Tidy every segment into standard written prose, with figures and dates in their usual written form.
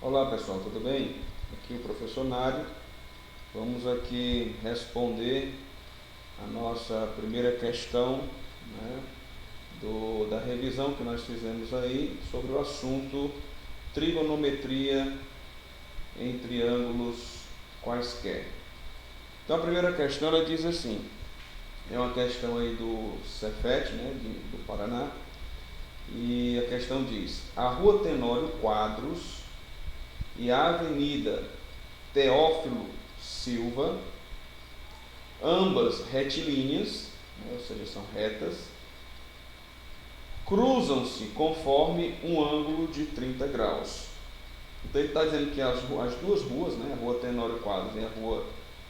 Olá pessoal, tudo bem? Aqui o professor Nário. Vamos aqui responder a nossa primeira questão, né, da revisão que nós fizemos aí sobre o assunto trigonometria em triângulos quaisquer. Então a primeira questão ela diz assim, é uma questão aí do Cefet, né, do Paraná, e a questão diz: a Rua Tenório Quadros e a Avenida Teófilo Silva, ambas retilíneas, né, ou seja, são retas, cruzam-se conforme um ângulo de 30 graus. Então ele está dizendo que as duas ruas, né, a Rua Tenório Quadros e a Rua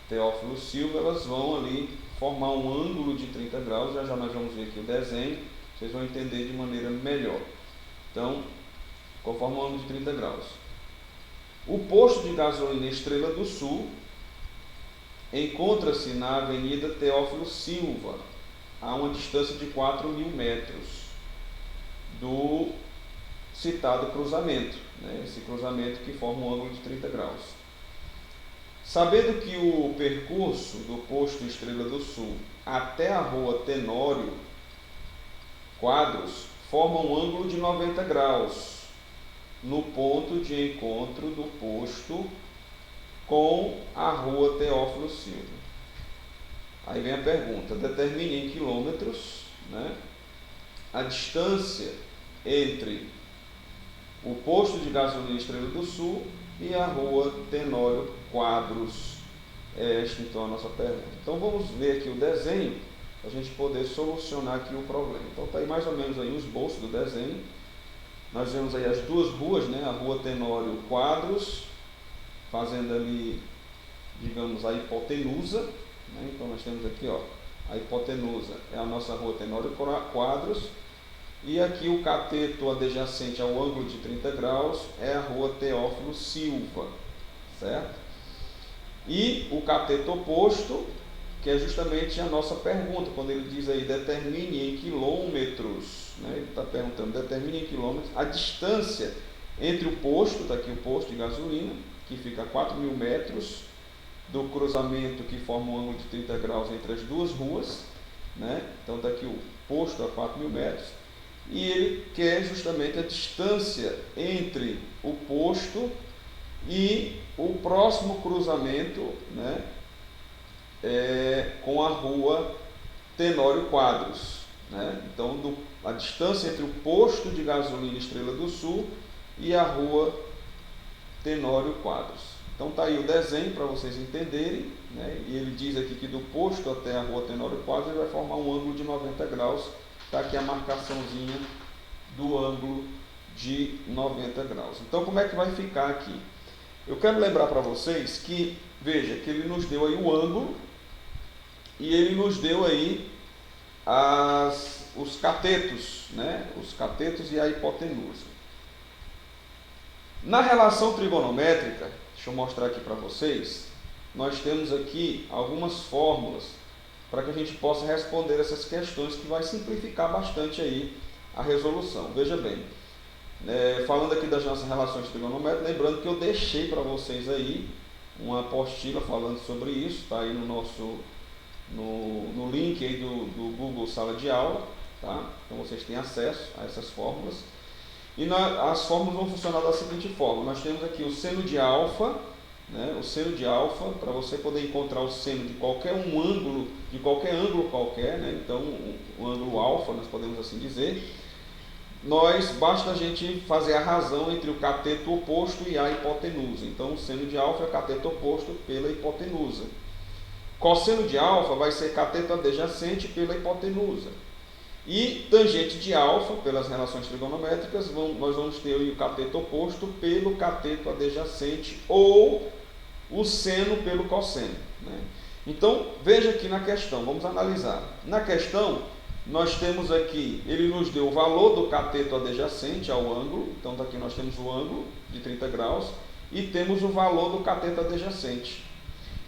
Teófilo Silva, elas vão ali formar um ângulo de 30 graus. Já nós vamos ver aqui o desenho, vocês vão entender de maneira melhor. Então, conforme um ângulo de 30 graus. O posto de gasolina Estrela do Sul encontra-se na Avenida Teófilo Silva, a uma distância de 4.000 metros do citado cruzamento, né? Esse cruzamento que forma um ângulo de 30 graus. Sabendo que o percurso do posto Estrela do Sul até a Rua Tenório Quadros forma um ângulo de 90 graus no ponto de encontro do posto com a Rua Teófilo Silva. Aí vem a pergunta: determine em quilômetros, né, a distância entre o posto de gasolina Estrela do Sul e a Rua Tenório Quadros. Esta então é a nossa pergunta. Então vamos ver aqui o desenho para a gente poder solucionar aqui o problema. Então está aí mais ou menos aí o esboço do desenho. Nós vemos aí as duas ruas, né, a Rua Tenório Quadros, fazendo ali, digamos, a hipotenusa, né? Então nós temos aqui, ó, a hipotenusa é a nossa Rua Tenório Quadros, e aqui o cateto adjacente ao ângulo de 30 graus é a Rua Teófilo Silva, certo? E o cateto oposto, que é justamente a nossa pergunta, quando ele diz aí, determine em quilômetros, né? Ele está perguntando, determine em quilômetros a distância entre o posto, está aqui o posto de gasolina, que fica a 4.000 metros do cruzamento que forma um ângulo de 30 graus entre as duas ruas, né? Então está aqui o posto a 4.000 metros, e ele quer justamente a distância entre o posto e o próximo cruzamento, né, com a Rua Tenório Quadros, né? Então a distância entre o posto de gasolina Estrela do Sul e a Rua Tenório Quadros. Então está aí o desenho para vocês entenderem, né? E ele diz aqui que do posto até a Rua Tenório Quadros ele vai formar um ângulo de 90 graus. Está aqui a marcaçãozinha do ângulo de 90 graus. Então como é que vai ficar aqui? Eu quero lembrar para vocês que, veja, que ele nos deu aí o ângulo e ele nos deu aí os catetos, né? Os catetos e a hipotenusa. Na relação trigonométrica, deixa eu mostrar aqui para vocês, nós temos aqui algumas fórmulas para que a gente possa responder essas questões, que vai simplificar bastante aí a resolução. Veja bem, falando aqui das nossas relações trigonométricas, lembrando que eu deixei para vocês aí uma apostila falando sobre isso, está aí no link aí do Google Sala de Aula, tá? Então vocês têm acesso a essas fórmulas. E as fórmulas vão funcionar da seguinte forma: nós temos aqui o seno de alfa, né? O seno de alfa, para você poder encontrar o seno de qualquer ângulo, qualquer, né? Então o ângulo alfa, nós podemos assim dizer, basta a gente fazer a razão entre o cateto oposto e a hipotenusa. Então o seno de alfa é cateto oposto pela hipotenusa. Cosseno de alfa vai ser cateto adjacente pela hipotenusa. E tangente de alfa, pelas relações trigonométricas, nós vamos ter o cateto oposto pelo cateto adjacente, ou o seno pelo cosseno, né? Então, veja aqui na questão, vamos analisar. Na questão, nós temos aqui, ele nos deu o valor do cateto adjacente ao ângulo. Então, daqui nós temos o ângulo de 30 graus e temos o valor do cateto adjacente.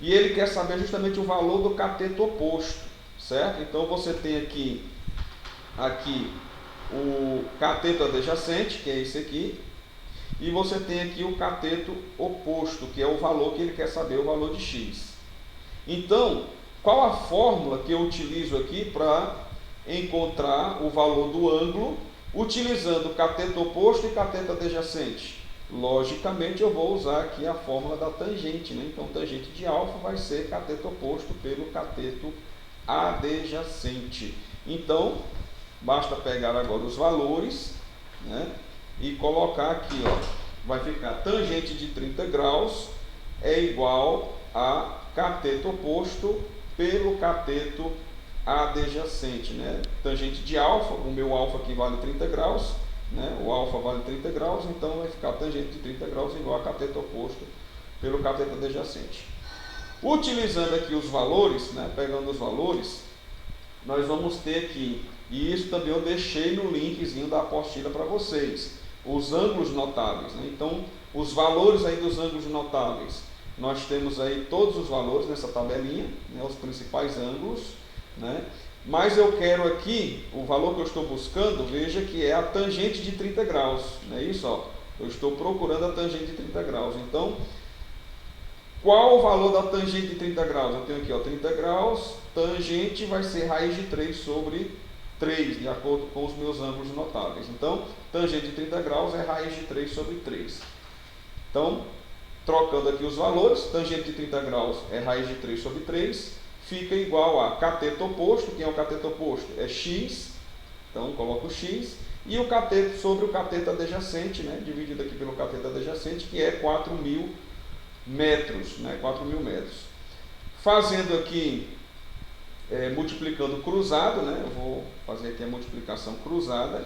E ele quer saber justamente o valor do cateto oposto, certo? Então, você tem aqui o cateto adjacente, que é esse aqui, e você tem aqui o cateto oposto, que é o valor que ele quer saber, o valor de x. Então, qual a fórmula que eu utilizo aqui para encontrar o valor do ângulo, utilizando cateto oposto e cateto adjacente? Logicamente, eu vou usar aqui a fórmula da tangente, né? Então, tangente de alfa vai ser cateto oposto pelo cateto adjacente. Então, basta pegar agora os valores, né? E colocar aqui, ó, vai ficar tangente de 30 graus é igual a cateto oposto pelo cateto adjacente, né? Tangente de alfa, o meu alfa aqui vale 30 graus, né? O alfa vale 30 graus, então vai ficar tangente de 30 graus igual a cateto oposto pelo cateto adjacente. Utilizando aqui os valores, né? Pegando os valores, nós vamos ter aqui, e isso também eu deixei no linkzinho da apostila para vocês, os ângulos notáveis, né? Então, os valores aí dos ângulos notáveis, nós temos aí todos os valores nessa tabelinha, né? Os principais ângulos, né? Mas eu quero aqui, o valor que eu estou buscando, veja que é a tangente de 30 graus, não é isso? Ó? Eu estou procurando a tangente de 30 graus, então, qual o valor da tangente de 30 graus? Eu tenho aqui, ó, 30 graus, tangente vai ser raiz de 3 sobre 3, de acordo com os meus ângulos notáveis. Então, tangente de 30 graus é raiz de 3 sobre 3. Então, trocando aqui os valores, tangente de 30 graus é raiz de 3 sobre 3, fica igual a cateto oposto. Quem é o cateto oposto? É x, então coloco x, e o cateto sobre o cateto adjacente, né, dividido aqui pelo cateto adjacente, que é 4.000 metros, né, 4.000 metros. Fazendo aqui, multiplicando cruzado, né, eu vou fazer aqui a multiplicação cruzada,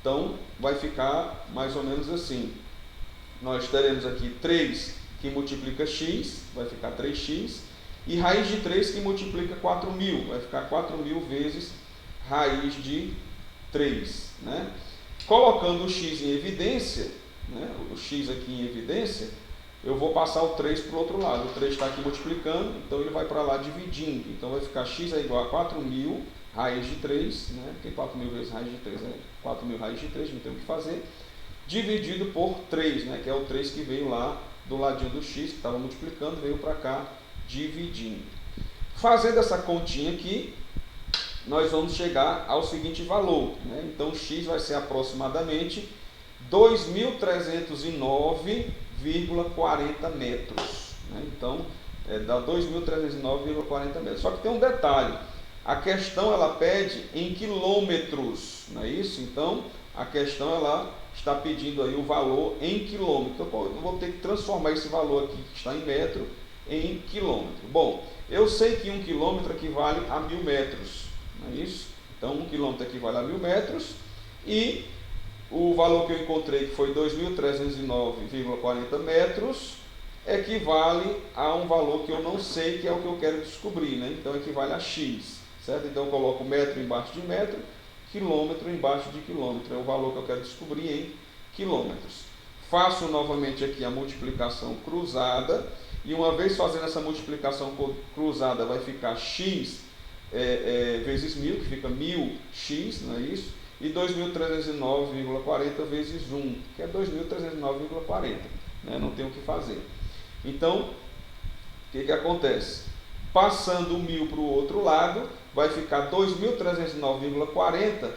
então vai ficar mais ou menos assim. Nós teremos aqui 3 que multiplica x, vai ficar 3x, e raiz de 3 que multiplica 4.000, vai ficar 4.000 vezes raiz de 3. Né? Colocando o x em evidência, né, o x aqui em evidência, eu vou passar o 3 para o outro lado. O 3 está aqui multiplicando, então ele vai para lá dividindo. Então vai ficar x é igual a 4.000 raiz de 3, né? Porque 4.000 vezes raiz de 3 é 4.000 raiz de 3, não tem o que fazer, dividido por 3, né? Que é o 3 que veio lá do ladinho do x, que estava multiplicando, veio para cá dividindo. Fazendo essa continha aqui, nós vamos chegar ao seguinte valor, né? Então x vai ser aproximadamente 2.309,40 metros, né? Então dá 2.309,40 metros. Só que tem um detalhe, a questão ela pede em quilômetros, não é isso? Então a questão ela está pedindo aí o valor em quilômetro. Então eu vou ter que transformar esse valor aqui que está em metro em quilômetro. Bom, eu sei que 1 quilômetro equivale a 1.000 metros, não é isso? Então 1 quilômetro equivale a 1.000 metros, e o valor que eu encontrei, que foi 2.309,40 metros, equivale a um valor que eu não sei, que é o que eu quero descobrir, né? Então equivale a x, certo? Então eu coloco metro embaixo de metro, quilômetro embaixo de quilômetro, é o valor que eu quero descobrir em quilômetros. Faço novamente aqui a multiplicação cruzada, e uma vez fazendo essa multiplicação cruzada, vai ficar x vezes 1.000, que fica 1.000x, não é isso? E 2.309,40 vezes 1, que é 2.309,40, né? Não tem o que fazer. Então, o que acontece? Passando o 1.000 para o outro lado, vai ficar 2.309,40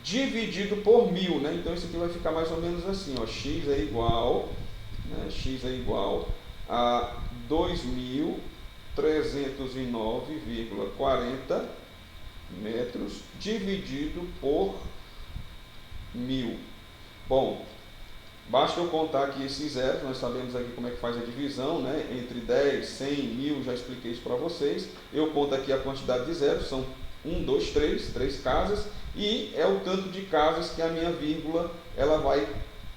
dividido por 1.000, né? Então isso aqui vai ficar mais ou menos assim, ó, x é igual, né? X é igual a 2.309,40 metros dividido por 1.000. Bom, basta eu contar aqui esses zeros, nós sabemos aqui como é que faz a divisão, né? Entre 10, 100, 1.000, já expliquei isso para vocês. Eu conto aqui a quantidade de zeros, são 1, 2, 3 casas, e é o tanto de casas que a minha vírgula ela vai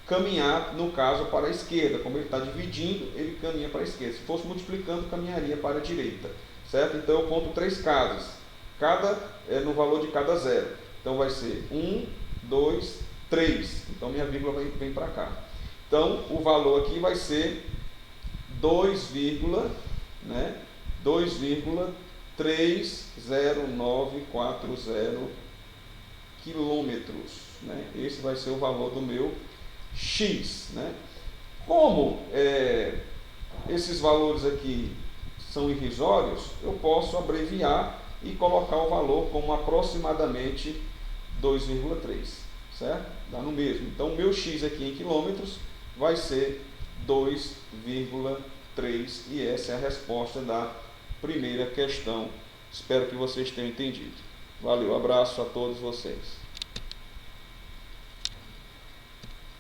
caminhar, no caso, para a esquerda. Como ele está dividindo, ele caminha para a esquerda. Se fosse multiplicando, caminharia para a direita, certo? Então eu conto 3 casas, cada no valor de cada zero. Então vai ser 1, 2, 3. Então minha vírgula vem para cá. Então o valor aqui vai ser 2,30940 quilômetros, né? Esse vai ser o valor do meu x, né? Como esses valores aqui são irrisórios, eu posso abreviar e colocar o valor como aproximadamente 2,3, certo? Dá no mesmo. Então, o meu x aqui em quilômetros vai ser 2,3 e essa é a resposta da primeira questão. Espero que vocês tenham entendido. Valeu, abraço a todos vocês.